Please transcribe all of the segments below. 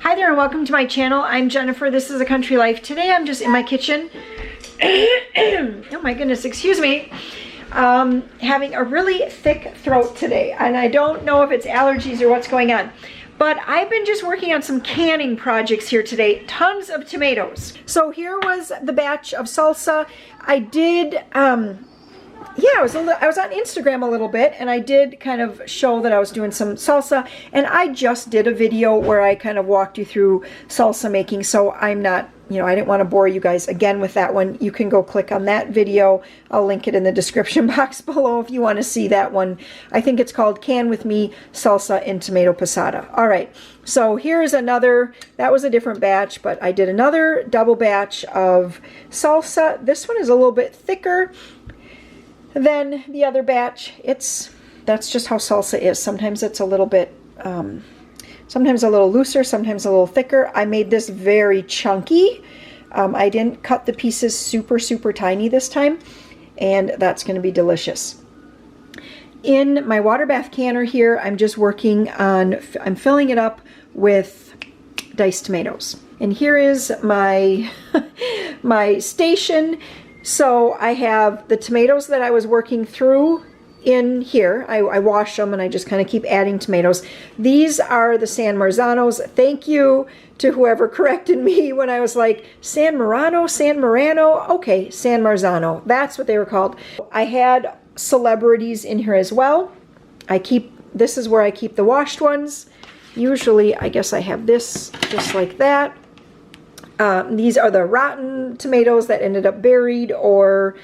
Hi there and welcome to my channel. I'm Jennifer. This is A Country Life. Today I'm just in my kitchen. Oh my goodness, excuse me. Having a really thick throat today, and I don't know if it's allergies or what's going on. But I've been just working on some canning projects here today. Tons of tomatoes. So here was the batch of salsa. I did, I was on Instagram a little bit, and I did kind of show that I was doing some salsa, and I just did a video where I kind of walked you through salsa making, so I'm not, I didn't want to bore you guys again with that one. You can go click on that video. I'll link it in the description box below if you want to see that one. I think it's called Can With Me Salsa and Tomato Passata. All right, so here's another, that was a different batch, but I did another double batch of salsa. This one is a little bit thicker than the other batch. That's just how salsa is. Sometimes it's a little bit, sometimes a little looser, sometimes a little thicker. I made this very chunky. I didn't cut the pieces super tiny this time, and that's going to be delicious. In my water bath canner here, I'm just working on, I'm filling it up with diced tomatoes. And here is my, my station. So I have the tomatoes that I was working through in here. I wash them and I just kind of keep adding tomatoes. These are the San Marzanos. Thank you to whoever corrected me when I was like, San Marano? Okay, San Marzano. That's what they were called. I had celebrities in here as well. This is where I keep the washed ones. Usually, I guess I have this just like that. These are the rotten tomatoes that ended up buried, or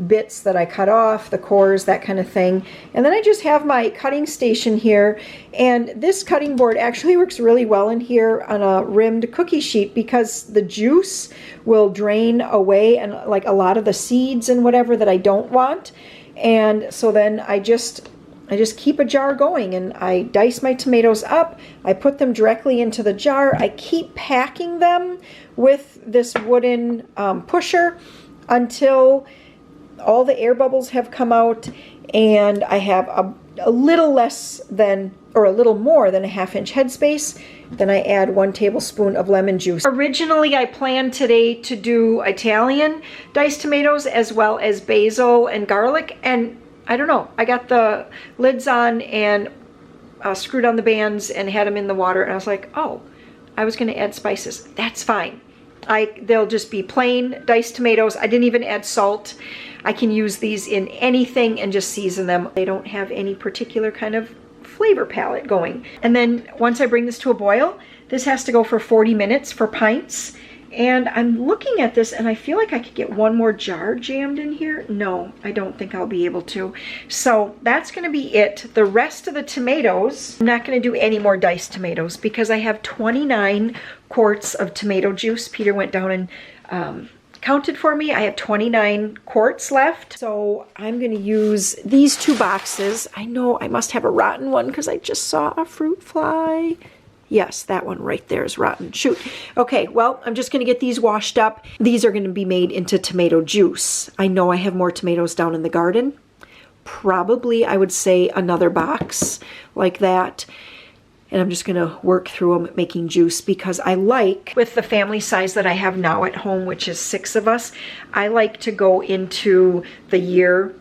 bits that I cut off, the cores, that kind of thing. And then I just have my cutting station here, and this cutting board actually works really well in here on a rimmed cookie sheet because the juice will drain away and like a lot of the seeds and whatever that I don't want. And so then I just keep a jar going, and I dice my tomatoes up. I put them directly into the jar. I keep packing them with this wooden pusher until all the air bubbles have come out, and I have a little less than, or a little more than a ½ inch headspace. Then I add 1 tablespoon of lemon juice. Originally, I planned today to do Italian diced tomatoes as well as basil and garlic, and I don't know, I got the lids on and screwed on the bands and had them in the water, and I was like, oh, I was going to add spices. That's fine. They'll just be plain diced tomatoes. I didn't even add salt. I can use these in anything and just season them. They don't have any particular kind of flavor palette going. And then once I bring this to a boil, this has to go for 40 minutes for pints. And I'm looking at this and I feel like I could get one more jar jammed in here. No, I don't think I'll be able to. So that's going to be it. The rest of the tomatoes, I'm not going to do any more diced tomatoes because I have 29 quarts of tomato juice. Peter went down and counted for me. I have 29 quarts left. So I'm going to use these 2 boxes. I know I must have a rotten one because I just saw a fruit fly. Yes, that one right there is rotten. Shoot. Okay, well, I'm just going to get these washed up. These are going to be made into tomato juice. I know I have more tomatoes down in the garden. Probably, I would say, another box like that. And I'm just going to work through them making juice because I like, with the family size that I have now at home, which is 6 of us, I like to go into the year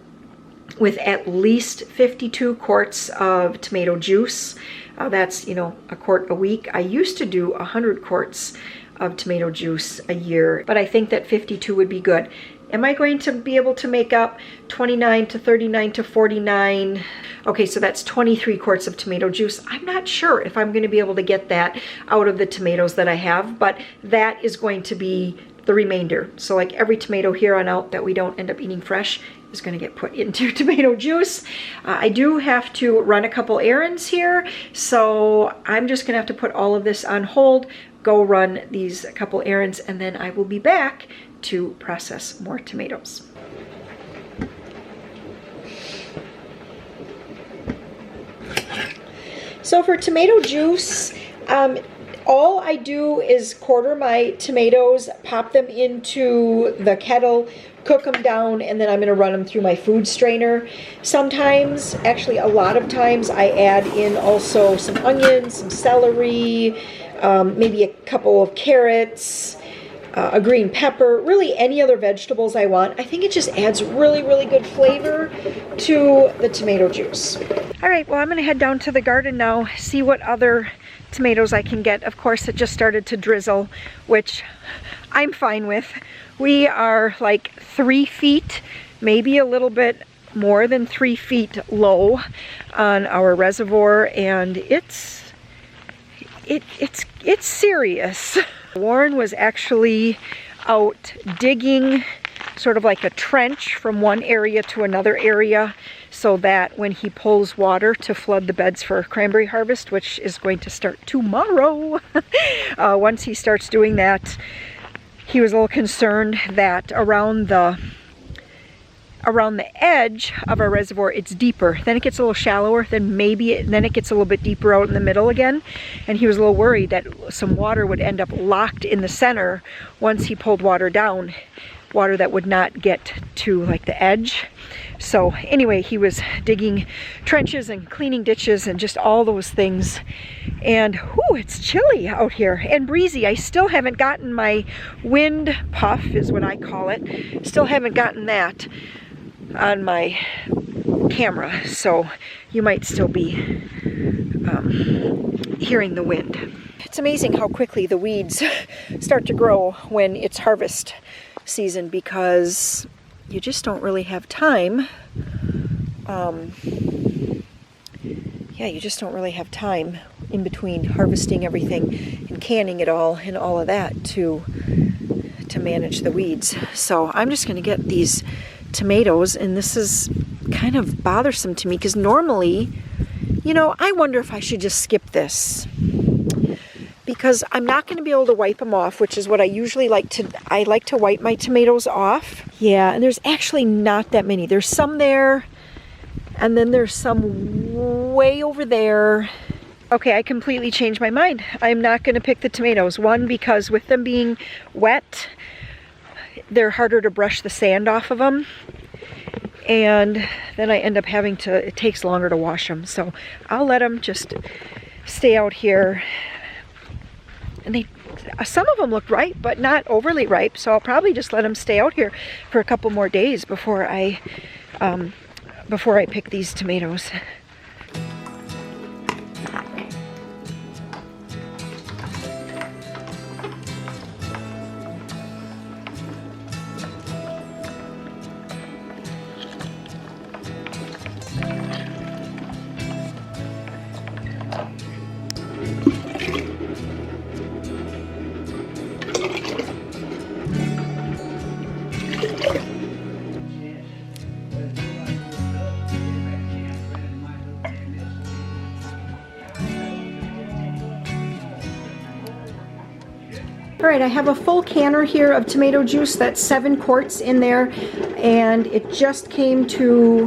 with at least 52 quarts of tomato juice. That's, a quart a week. I used to do 100 quarts of tomato juice a year, but I think that 52 would be good. Am I going to be able to make up 29 to 39 to 49? Okay, so that's 23 quarts of tomato juice. I'm not sure if I'm going to be able to get that out of the tomatoes that I have, but that is going to be the remainder. So like every tomato here on out that we don't end up eating fresh is going to get put into tomato juice. I do have to run a couple errands here, so I'm just going to have to put all of this on hold, go run these couple errands, and then I will be back to process more tomatoes. So for tomato juice, all I do is quarter my tomatoes, pop them into the kettle, cook them down, and then I'm going to run them through my food strainer. Sometimes, actually a lot of times, I add in also some onions, some celery, maybe a couple of carrots, a green pepper, really any other vegetables I want. I think it just adds really, really good flavor to the tomato juice. All right, well, I'm gonna head down to the garden now, see what other tomatoes I can get. Of course, it just started to drizzle, which I'm fine with. We are like 3 feet, maybe a little bit more than 3 feet low on our reservoir, and it's serious. Warren was actually out digging sort of like a trench from one area to another area, so that when he pulls water to flood the beds for cranberry harvest, which is going to start tomorrow, once he starts doing that, he was a little concerned that around the edge of our reservoir it's deeper. Then it gets a little shallower, then then it gets a little bit deeper out in the middle again. And he was a little worried that some water would end up locked in the center once he pulled water down, water that would not get to like the edge. So anyway, he was digging trenches and cleaning ditches and just all those things. And whoo, it's chilly out here and breezy. I still haven't gotten my wind puff, is what I call it. Still haven't gotten that on my camera, so you might still be hearing the wind. It's amazing how quickly the weeds start to grow when it's harvest season, because you just don't really have time. You just don't really have time in between harvesting everything and canning it all and all of that to manage the weeds. So I'm just going to get these tomatoes, and this is kind of bothersome to me because normally, you know, I wonder if I should just skip this, because I'm not going to be able to wipe them off, which is what I usually like to. I like to wipe my tomatoes off. Yeah, and there's actually not that many. There's some there, and then there's some way over there. Okay, I completely changed my mind. I'm not going to pick the tomatoes. One, because with them being wet, they're harder to brush the sand off of them. And then I end up having to, it takes longer to wash them. So I'll let them just stay out here. And some of them look ripe, but not overly ripe. So I'll probably just let them stay out here for a couple more days before I pick these tomatoes. All right, I have a full canner here of tomato juice. That's 7 quarts in there, and it just came to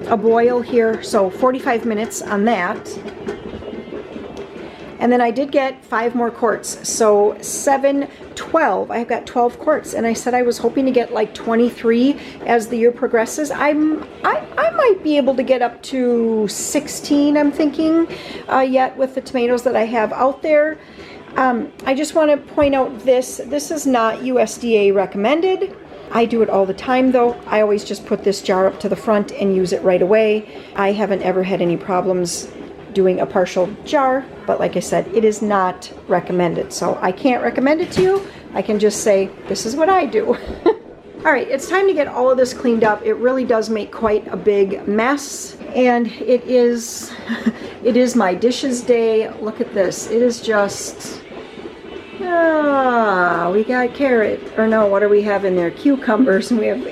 a boil here, so 45 minutes on that. And then I did get 5 more quarts, so 7, 12. I've got 12 quarts, and I said I was hoping to get like 23 as the year progresses. I might be able to get up to 16, I'm thinking, yet with the tomatoes that I have out there. I just want to point out this is not USDA recommended. I do it all the time though. I always just put this jar up to the front and use it right away. I haven't ever had any problems doing a partial jar, but like I said, it is not recommended. So I can't recommend it to you. I can just say, this is what I do. All right, it's time to get all of this cleaned up. It really does make quite a big mess, and it is my dishes day. Look at this. It is just, we got carrot, or no, what do we have in there? Cucumbers, and we have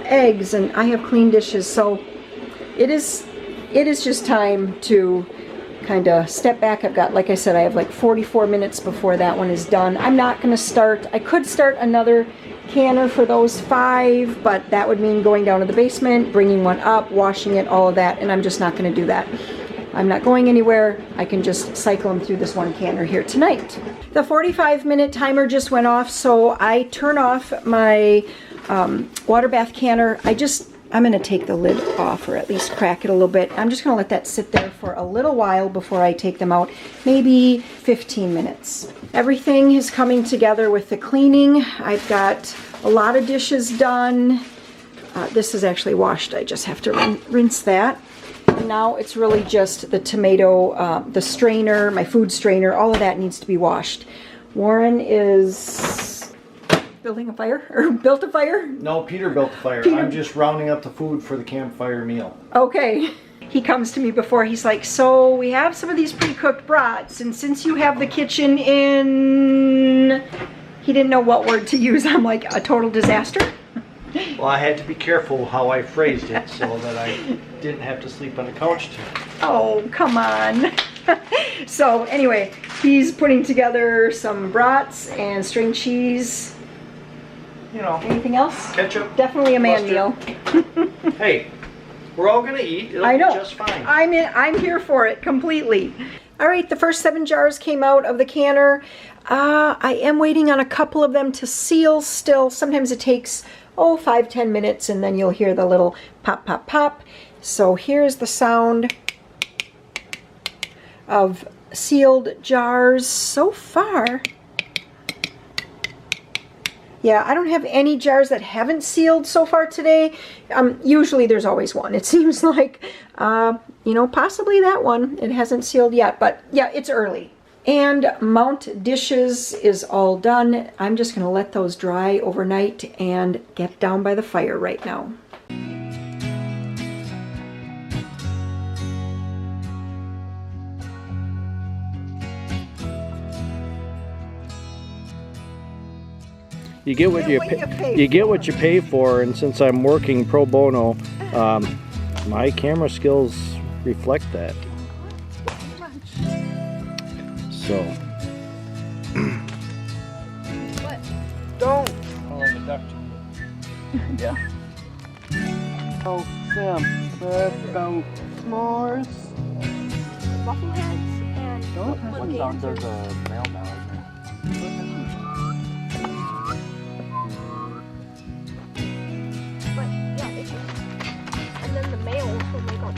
eggs, and I have clean dishes. So it is just time to kind of step back. I've got, like I said, I have like 44 minutes before that one is done. I'm not going to start. I could start another canner for those 5, but that would mean going down to the basement, bringing one up, washing it, all of that, and I'm just not going to do that. I'm not going anywhere. I can just cycle them through this one canner here tonight. The 45-minute timer just went off, so I turn off my water bath canner. I just I'm going to take the lid off, or at least crack it a little bit. I'm just going to let that sit there for a little while before I take them out, maybe 15 minutes. Everything is coming together with the cleaning. I've got a lot of dishes done. This is actually washed. I just have to rinse that. And now it's really just the tomato, the strainer, my food strainer, all of that needs to be washed. Warren is building a fire, or built a fire? No, Peter built the fire. I'm just rounding up the food for the campfire meal. Okay. He comes to me before, he's like, so we have some of these pre-cooked brats, and since you have the kitchen in... He didn't know what word to use. I'm like, a total disaster? Well, I had to be careful how I phrased it so that I didn't have to sleep on the couch too. Oh, come on. So anyway, he's putting together some brats and string cheese. You know. Anything else? Ketchup. Definitely a man meal. Hey, we're all gonna eat. It'll I know. be just fine. I'm here for it completely. All right, the first 7 jars came out of the canner. I am waiting on a couple of them to seal still. Sometimes it takes 5-10 minutes, and then you'll hear the little pop, pop, pop. So here's the sound of sealed jars so far. Yeah, I don't have any jars that haven't sealed so far today. Usually there's always one. It seems like, you know, possibly that one. It hasn't sealed yet, but yeah, it's early. And mount dishes is all done. I'm just going to let those dry overnight and get down by the fire right now. You get what you pay for, and since I'm working pro bono, my camera skills reflect that. So. What? Don't. I like a duck. Yeah. Oh, Sam. About s'mores. Waffle heads and What sound does a mail now? But yeah, it's just, and then the mail will make all.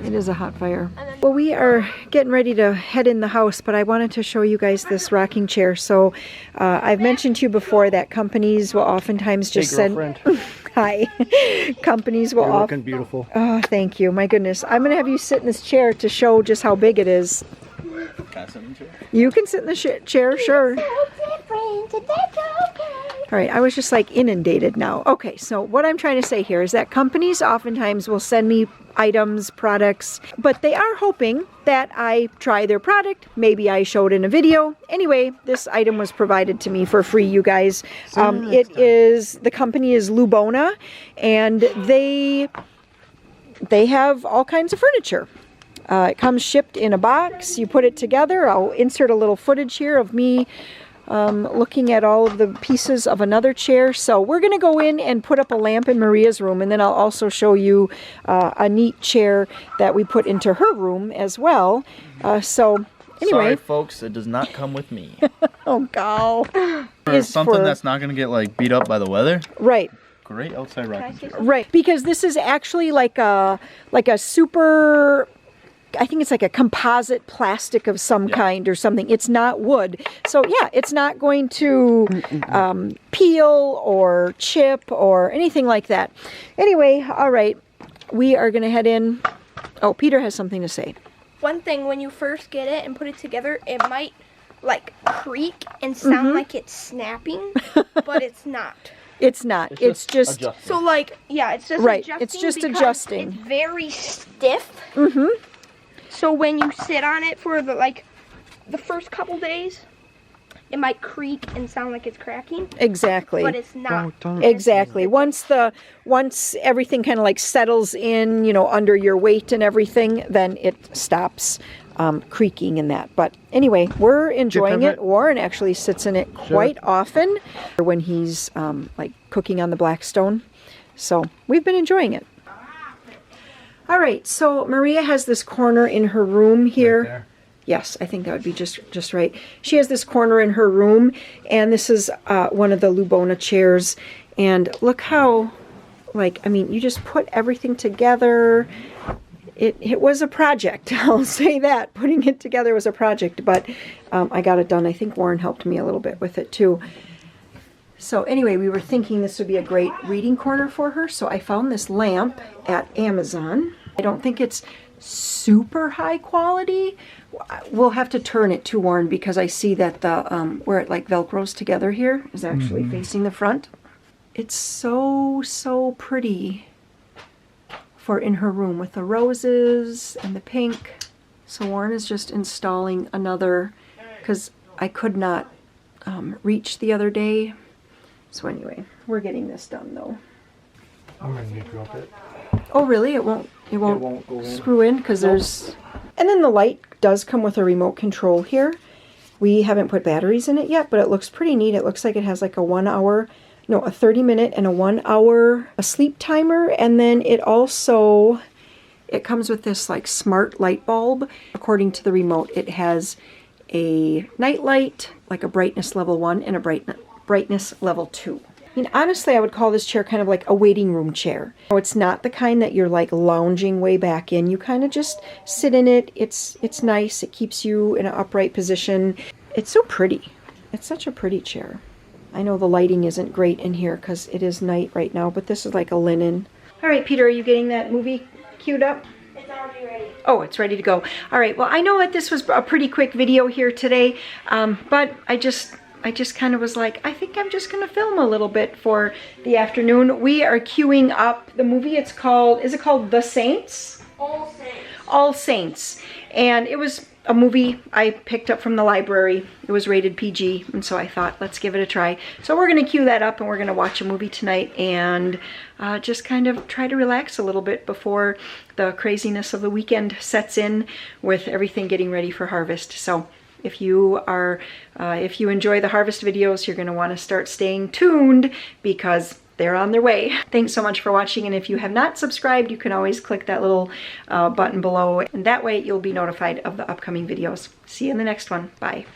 It is a hot fire. Well, we are getting ready to head in the house, but I wanted to show you guys this rocking chair. So I've mentioned to you before that companies will oftentimes just send... Hi. Companies will You're looking beautiful. Oh, thank you. My goodness. I'm going to have you sit in this chair to show just how big it is. Can I sit in the chair? You can sit in the chair, sure. All right, I was just like inundated now. Okay, so what I'm trying to say here is that companies oftentimes will send me items, products, but they are hoping that I try their product. Maybe I show it in a video. Anyway, this item was provided to me for free, you guys. The company is Lue Bona, and they have all kinds of furniture. It comes shipped in a box. You put it together. I'll insert a little footage here of me looking at all of the pieces of another chair. So we're going to go in and put up a lamp in Maria's room, and then I'll also show you a neat chair that we put into her room as well. So anyway. Sorry folks, it does not come with me. Oh, God. For something that's not going to get like beat up by the weather. Right. Great outside rocking chair. Right, because this is actually like a super... I think it's like a composite plastic of some kind or something. It's not wood. So yeah, it's not going to peel or chip or anything like that. Anyway, all right, we are going to head in. Oh, Peter has something to say. One thing, when you first get it and put it together, it might like creak and sound like it's snapping, but it's not. It's not. It's just adjusting. So like, yeah, it's just right. adjusting. It's just because adjusting. It's very stiff. Mm-hmm. So when you sit on it for the first couple days, it might creak and sound like it's cracking. Exactly. But it's not. Exactly. Once everything kind of like settles in, you know, under your weight and everything, then it stops creaking and that. But anyway, we're enjoying it. Warren actually sits in it quite often when he's like cooking on the Blackstone. So we've been enjoying it. All right, so Maria has this corner in her room here. Right there. Yes, I think that would be just right. She has this corner in her room, and this is one of the Lue Bona chairs. And look how, like, I mean, you just put everything together. It was a project, I'll say that. Putting it together was a project, but I got it done. I think Warren helped me a little bit with it too. So anyway, we were thinking this would be a great reading corner for her, so I found this lamp at Amazon. I don't think it's super high quality. We'll have to turn it to Warren because I see that the where it like velcros together here is actually facing the front. It's so pretty for in her room with the roses and the pink. So Warren is just installing another because I could not reach the other day. So anyway, we're getting this done though. I'm going to drop it. Oh really? It won't go in. Screw in because there's... And then the light does come with a remote control here. We haven't put batteries in it yet, but it looks pretty neat. It looks like it has like a 30-minute and a 1 hour sleep timer. And then it comes with this like smart light bulb. According to the remote, it has a night light, like a brightness level 1 and a brightness level 2. I mean, honestly, I would call this chair kind of like a waiting room chair. It's not the kind that you're like lounging way back in. You kind of just sit in it. It's nice. It keeps you in an upright position. It's so pretty. It's such a pretty chair. I know the lighting isn't great in here because it is night right now, but this is like a linen. All right, Peter, are you getting that movie queued up? It's already ready. Oh, it's ready to go. All right, well, I know that this was a pretty quick video here today, but I just kind of was like, I think I'm just going to film a little bit for the afternoon. We are queuing up the movie. Is it called The Saints? All Saints. All Saints. And it was a movie I picked up from the library. It was rated PG, and so I thought, let's give it a try. So we're going to queue that up, and we're going to watch a movie tonight and just kind of try to relax a little bit before the craziness of the weekend sets in with everything getting ready for harvest. So if you enjoy the harvest videos, you're going to want to start staying tuned because they're on their way. Thanks so much for watching, and if you have not subscribed, you can always click that little button below, and that way you'll be notified of the upcoming videos. See you in the next one. Bye.